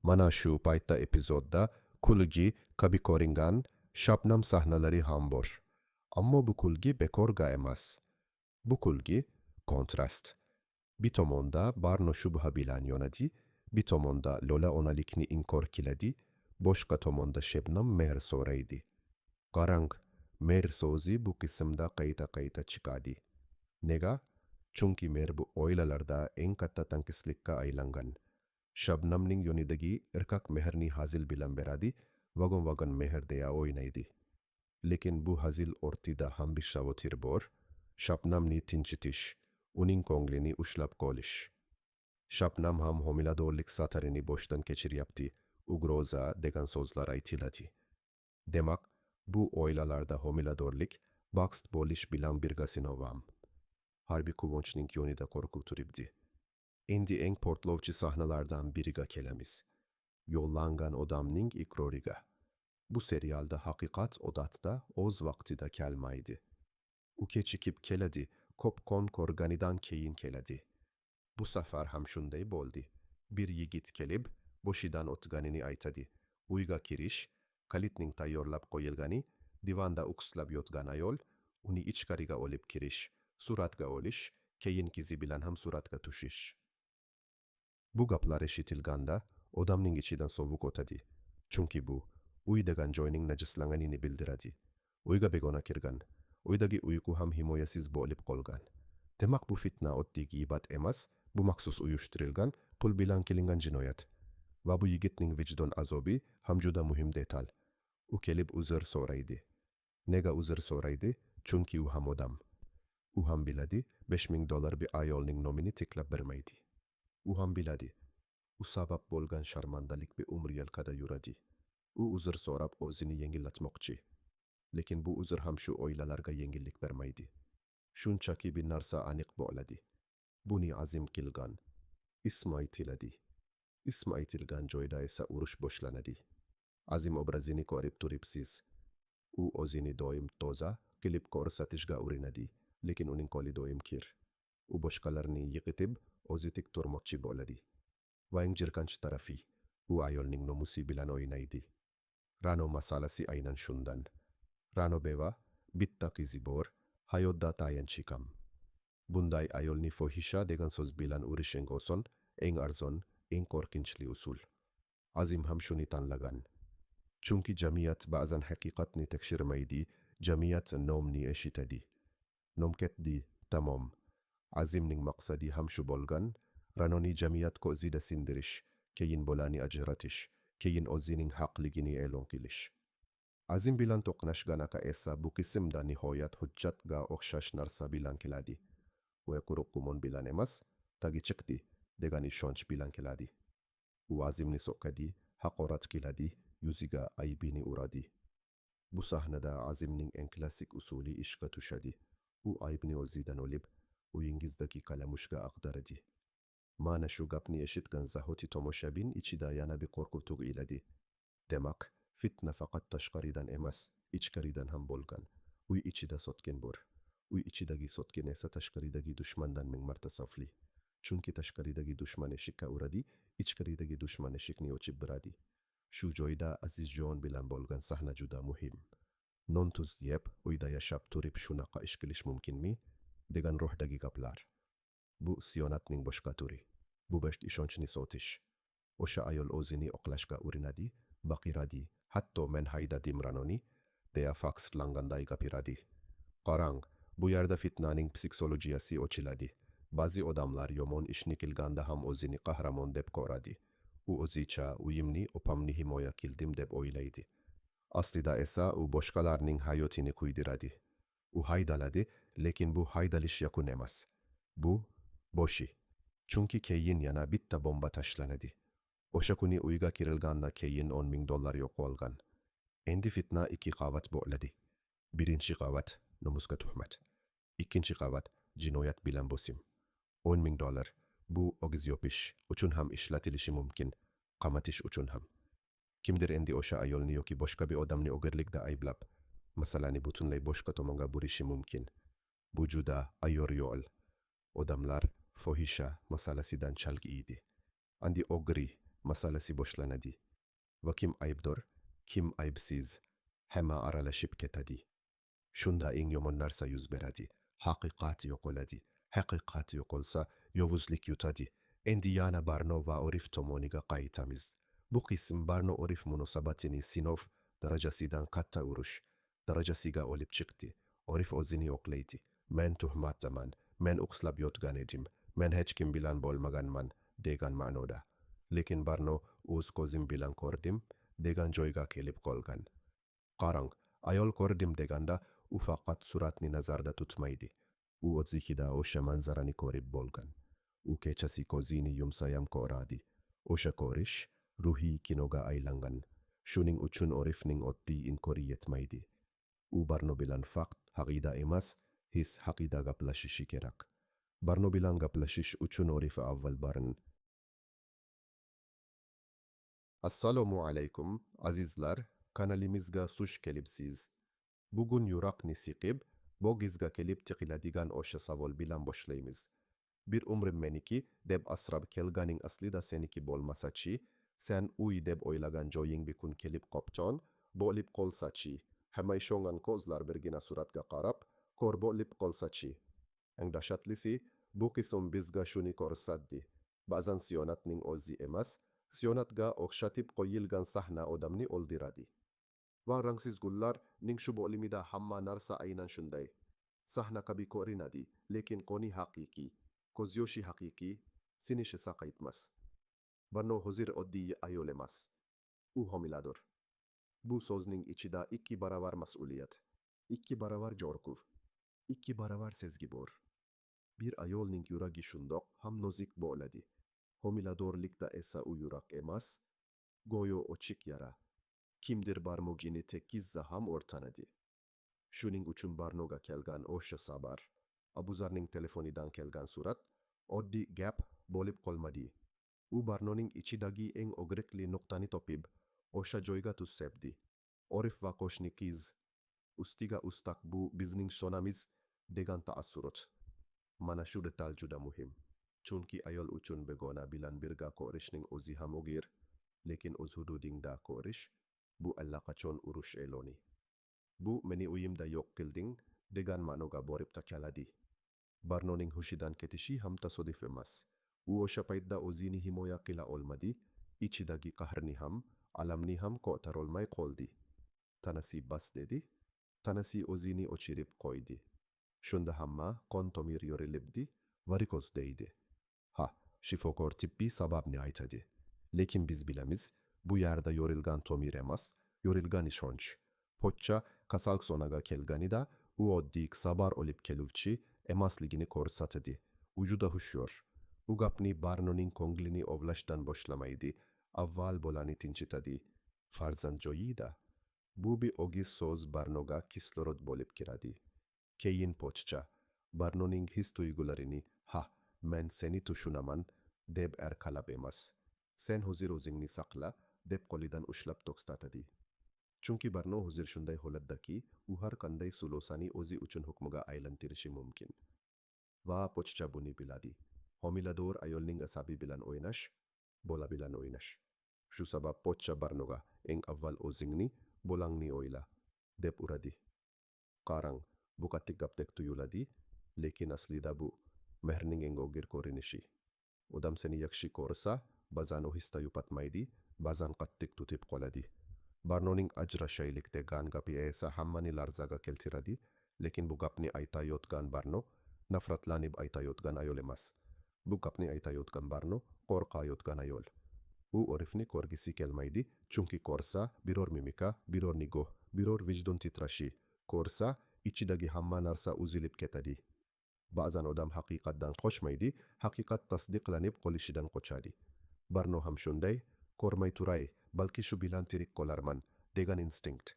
Mana shu paytda epizodda kulgi kabi ko'ringan Shabnam sahnalari ham bor. Ammo bu kulgi bekorga emas. Bu kulgi kontrast. Bir tomonda Barno shubha bilan yonadi, bir tomonda Lola onalikni inkor qiladi, boshqa tomonda Shabnam mehr so'raydi. Qarang, mehr so'zi bu qismda qayta chiqadi. Nega? Chunki mehr bu oilalarda eng katta tanqislikka aylangan. Shabnamning yonidagi erkak mehrni hazil bilan beradi, vagon mehr deya o'ynaydi. Lekin bu hazil ortida ham bir xavotir bor. Shabnamni tinchitish, uning ko'nglini ushlab qolish. Shabnam ham homiladorlik satarini boshdan kechiryapti, ugroza degan so'zlar aytiladi. Demak, bu oilalarda homiladorlik baxt bo'lish bilan birga sinovam. Harbiy quvonchning yonida qo'rquv turibdi. Endi eng portlovchi sahnalardan biriga kelamiz. Yollangan odamning iqroriga. Bu serialda haqiqat odatda o'z vaqtida kelmaydi. U kechikib keladi, ko'p qon ko'rganidan keyin keladi. Bu safar ham shunday bo'ldi. Bir yigit kelib, boshidan o'tganini aytadi. Uyga kirish, kalitning tayyorlab qo'yilgani, divanda uxlab yotgan ayol, uni ichkariga olib kirish, suratga olish, keyin qizi bilan ham suratga tushish. Bu gaplar eshitilganda odamning ichidan sovuq o'tadi. Chunki bu uy degan joyning najislanganini bildiradi. Uyga begona kirgan, uydagi uyqu ham himoyasiz bo'lib qolgan. Demak bu fitna oddiy g'iybat emas, bu maxsus uyushtirilgan, pul bilan qilingan jinoyat. Va bu yigitning vijdon azobi ham juda muhim detal. U kelib uzr so'raydi. Nega uzr so'raydi? Chunki u ham odam. U ham biladi, $5000 bir ayolning nomini tiklab bermaydi. U ham biladi, u sabab bo'lgan sharmandalik bir umr yelkada yuradi. U uzr so'rab o'zini yengillatmoqchi. Lekin bu uzr ham shu oilalarga yengillik bermaydi. Shunchaki bir narsa aniq bo'ladi. Buni Azim qilgan. Ismi aytiladi. Ismi aytilgan joyda esa urush boshlanadi. Azim obrazini ko'rib turibsiz. U o'zini doim toza qilib ko'rsatishga urinadi, lekin uning qo'li doim kir. U boshqalarni yiqitib, o'zi tik turmoqchi bo'ladi. Va eng jirkanch tarafi, u ayolning nomusi bilan o'ynaydi. Rano masalasi aynan shundan. Rano beva, bitta qizi bor, hayotda tayanchi kam. Bunday ayolni fohisha degan so'z bilan urish eng oson, eng arzon, eng qo'rqinchli usul. Azim ham shuni tanlagan. Chunki jamiyat ba'zan haqiqatni tekshirmaydi, jamiyat nomni eshitadi. Nom ketdi, tamom. Azimning maqsadi ham shu bo'lgan, Ranoni jamiyat ko'zida sindirish, keyin bolani ajratish, keyin o'zining haqligini e'lon qilish. Azim bilan to'qnashganaqa esa bu qismda nihoyat hujjatga o'xshash narsa bilan keladi. U quruq gumon bilan emas, tagi chiqdi degan ishonch bilan keladi. U Azimni so'kadi, haqorat qiladi, yuziga aybini uradi. Bu sahnada Azimning eng klassik usuli ishga tushadi. U aybni o'zidan olib, uyingizdagi kalamushga ag'daradi. Mana shu gapni eshitgan zahoti tomoshabin ichida yana bir qo'rquv tug'iladi. Demak, fitna faqat tashqaridan emas, ichkaridan ham bo'lgan. Uy ichida sotkin bor. Uy ichidagi sotkin esa tashqaridagi dushmandan ming marta xavfli. Chunki tashqaridagi dushman eshikka uradi, ichkaridagi dushman eshikni ochib beradi. Shu joyda Azizjon bilan bo'lgan sahna juda muhim. Non tuz yeb, uyda yashab turib shunaqa ish qilish mumkinmi? Degan ruhdagi gaplar. Bu siyonatning boshqa turi. Bu ishonchni sotish. O'sha ayol o'zini oqlashga urinadi, baqiradi, hatto men haydadim Ranoni, deya faxrlanganday gapiradi. Qarang, bu yerda fitnaning psixologiyasi ochiladi. Ba'zi odamlar yomon ishni qilganda ham o'zini qahramon deb ko'radi. U o'zicha uyimni, opamni himoya qildim deb o'ylaydi. Aslida esa u boshqalarning hayotini kuydiradi. U haydaladi, lekin bu haydalish yakun emas. Bu boshi. Chunki keyin yana bitta bomba tashlanadi. O'sha kuni uyga kirilganda keyin $10,000 yo'qolgan. Endi fitna ikki qavat bo'ladi. Birinchi qavat nomusga tuhmat. Ikkinchi qavat jinoyat bilan bosim. $10,000 bu og'iz yopish uchun ham ishlatilishi mumkin, qamatish uchun ham. Kimdir endi o'sha ayolni yoki boshqa bir odamni o'g'irlikda ayblab, masalani butunlay boshqa tomonga burishi mumkin. Bu juda ayyor yo'l. Odamlar fohisha masalasidan chalg'iydi. Andi o'g'ri masalasi boshlanadi va kim aybdor, kim aybsiz, hamma aralashib ketadi. Shunda eng yomon narsa yuz beradi. Haqiqat yo'qoladi. Haqiqat yo'qolsa, yovuzlik yutadi. Endi yana Barno va Orif tomoniga qaytamiz. Bu qism Barno Orif munosabatini sinov darajasidan katta urush darajasiga olib chiqdi. Orif o'zini oqlaydi. Men tuhmatdaman, men uxlab yotgan edim, men hech kim bilan bo'lmaganman degan ma'noda. Lekin Barno o'z ko'zim bilan ko'rdim degan joyga kelib qolgan. Qarang, ayol ko'rdim deganda u faqat suratni nazarda tutmaydi. U o'zida o'sha manzarani ko'rib bo'lgan. U kechasi ko'zini yumsayam ko'radi. O'sha ko'rish ruhiy kinoga aylangan. Shuning uchun Orifning oddiy inkori yetmaydi. U Barno bilan faqat haqida emas, his haqida gaplashishi kerak. Barno bilan gaplashish uchun Orif avval Barn. Assalomu alaykum azizlar, kanalimizga xush kelibsiz. Bugun yurakni siqib, bo'g'izga kelib tiqiladigan o'sha savol bilan boshlaymiz. Bir umrim meniki deb asrab kelganing aslida seniki bo'lmasa-chi, sen uy deb o'ylagan joying bir kun kelib qopchon, bo'lib qolsa-chi, hamma ishongan ko'zlar birgina suratga qarab, ko'r bo'lib qolsa-chi. Eng dahshatlisi, bu qism bizga shuni ko'rsatdi. Ba'zan xiyonatning o'zi emas, xiyonatga o'xshatib qo'yilgan sahna odamni o'ldiradi. Va rangsiz gullarning shu bo'limida hamma narsa aynan shunday. Sahna kabi ko'rinadi, lekin qoni haqiqiy, ko'z yoshi haqiqiy, sinish esa qaytmas. Barno hozir oddiy ayol emas. U homilador. Bu so'zning ichida 2 baravar mas'uliyat, 2 baravar jorkuv, 2 baravar sezgi bor. Bir ayolning yuragi shundoq ham nozik bo'ladi. Homiladorlikda esa u yurak emas, go'yo ochiq yara. Kimdir barmog'ini tekizza ham o'rtanadi. Shuning uchun Barnoga kelgan o'sha xabar, Abuzarning telefonidan kelgan surat, oddiy gap bo'lib qolmadi. U Barnoning ichidagi eng og'riqli nuqtani topib, o'sha joyga tuz sepdi. Orif va qo'shni qiz ustiga ustak bu bizning sonamiz degan ta'assurot. Mana shu detal juda muhim. Chunki ayol uchun begona bilan birga ko'rishning o'zi ham og'ir, lekin o'z hududingda ko'rish bu allaqachon urush e'loni. Bu meni uyimda yo'q qilding degan ma'noga borib taqaladi. Barnoning hushidan ketishi ham tasodif emas. U o'sha paytda o'zini himoya qila olmadi, ichidagi qahrni ham, alamni ham ko'tarolmay qoldi. Tanasi bas dedi, tanasi o'zini o'chirib qo'ydi. Shunda hamma qon tomir yorilibdi, varikoz deydi. Ha, shifokor tibbiy sababni aytadi. Lekin biz bilamiz, bu yerda yorilgan tomir emas, yorilgan ishonch. Pochcha kasallik sonaga kelganida u oddiy xabar olib keluvchi emasligini ko'rsatadi. U juda hushyor. U gapni Barnoning ko'nglini ovlashdan boshlamaydi, avval bolani tinchitadi. Farzand joyida. Bu bir og'iz so'z Barnoga kislorod bo'lib kiradi. Keyin pochcha Barnoning his tuyg'ularini "Ha, men seni tushunaman" deb erkalab emas, "Sen hozir o'zingni saqla" deb qo'lidan ushlab to'xtatadi. Chunki Barno hozir shunday holatdaki, u har qanday sulosani o'zi uchun hukmiga aylantirishi mumkin. Va pochcha buni biladi. Homilador ayolning asabi bilan o'ynash, bola bilan o'ynash. Shu sabab pochcha Barnoga eng avval o'zingni, bolangni o'yla deb uradi. Qarang, bu qattiq gapdek tuyuladi, lekin aslida bu mehrning eng og'ir ko'rinishi. Odam seni yaxshi ko'rsa, ba'zan ohista yupatmaydi, ba'zan qattiq tutib qoladi. Barnoning ajrashaylik degan gapi esa hammani larzaga keltiradi, lekin bu gapni aytayotgan Barno nafratlanib aytayotgan ayol emas. Bu gapni aytayotgan Barno qo'rqayotgan ayol. U Orifni ko'rgisi kelmaydi, chunki ko'rsa biror mimika, biror nigoh, biror vijdon titrashi, ko'rsa ichidagi hamma narsa uzilib ketadi. Ba'zan odam haqiqatdan qochmaydi, haqiqat tasdiqlanib qolishidan qochadi. Barno ham shunday, ko'rmay turay, balki shu bilan tirik qolarman degan instinkt.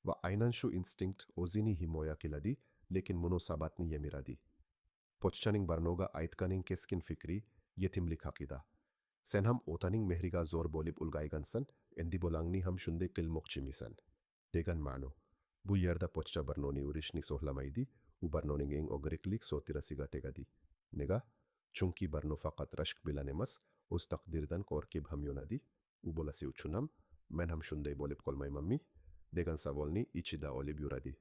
Va aynan shu instinkt o'zini himoya qiladi, lekin munosabatni yemiradi. Pochchaning Barnoga aytganing keskin fikri yetimlik haqida. Sen ham otaning mehriga zo'r bo'lib ulg'aygansan, endi bolangni ham shunday qilmoqchimisan degan ma'no. Bu yerda pochcha Barnoni urishni xohlamaydi, u Barnoning eng og'riqli xotirasiga tegadi. Nega? Chunki Barno faqat rashk bilan emas, o'z taqdiridan qo'rqib ham yonadi. U bolasi uchunam, men ham shunday bo'lib qolmaymanmi? degan savolni ichida olib yuradi.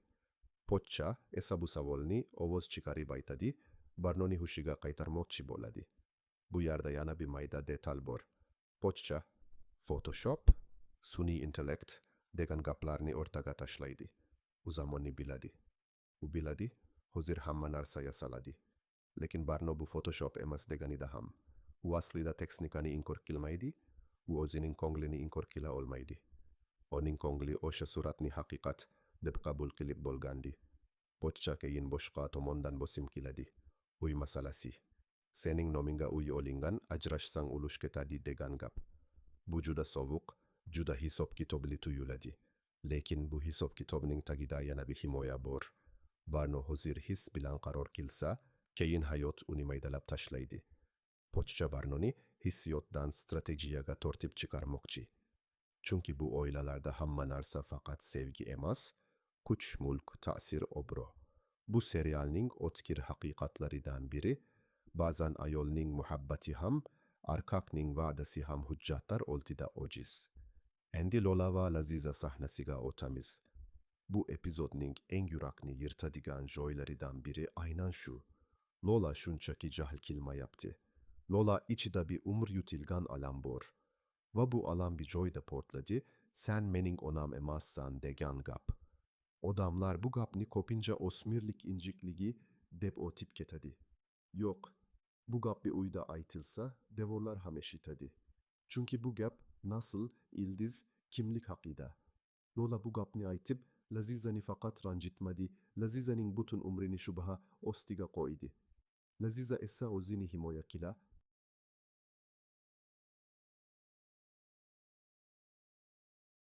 Pochcha esa bu savolni ovoz chiqarib aytadi, Barnoni hushiga qaytarmoqchi bo'ladi. Bu yerda yana bir mayda detal bor. Pochcha Photoshop, sun'iy intellekt degan gaplarni o'rtaga tashlaydi. U zamonni biladi. U biladi, hozir hamma narsa yasaladi. Lekin Barno bu Photoshop emas deganida ham. U aslida texnikani inkor qilmaydi, u o'zining ko'nglini inkor qila olmaydi. Uning ko'ngli o'sha suratni haqiqat deb qabul qilib bo'lgandi. Pochcha keyin boshqa tomondan bosim qiladi. Uy masalasi. Sening nomingga uy olingan, ajrashsang ulush ketadi degan gap. Bu juda sovuq, juda hisob kitobli tuyuladi. Lekin bu hisob kitobning tagida yana bir himoya bor. Barno hozir his bilan qaror qilsa, keyin hayot uni maydalab tashlaydi. Pochcha Barnoni hissiyotdan strategiyaga tortib chiqarmoqchi. Chunki bu oilalarda hamma narsa faqat sevgi emas, kuch, mulk, ta'sir, obro. Bu serialning o'tkir haqiqatlaridan biri, ba'zan ayolning muhabbati ham, erkakning va'dasi ham hujjatlar oldida ojiz. Endi Lola va Laziza sahnasiga o'tamiz. Bu epizodning eng yurakni yirtadigan joylaridan biri aynan shu. Lola shunchaki jahl qilmayapti. Lola ichida bir umr yutilgan alam bor. Va bu alam bir joyda portladı, sen mening onam emassan degan gap. Odamlar bu gapni kopinca osmirlik incikligi deb o'tib ketadi. Yo'q, bu gap bir uyda aytilsa, devorlar ham eshitadi. Chunki bu gap nasıl, ildiz, kimlik haqida. Lola bu gapni aytib, Lazizani faqat ranjitmadi, Lazizaning butun umrini shubha ostiga qo'ydi. Laziza esa o'zini himoya qila,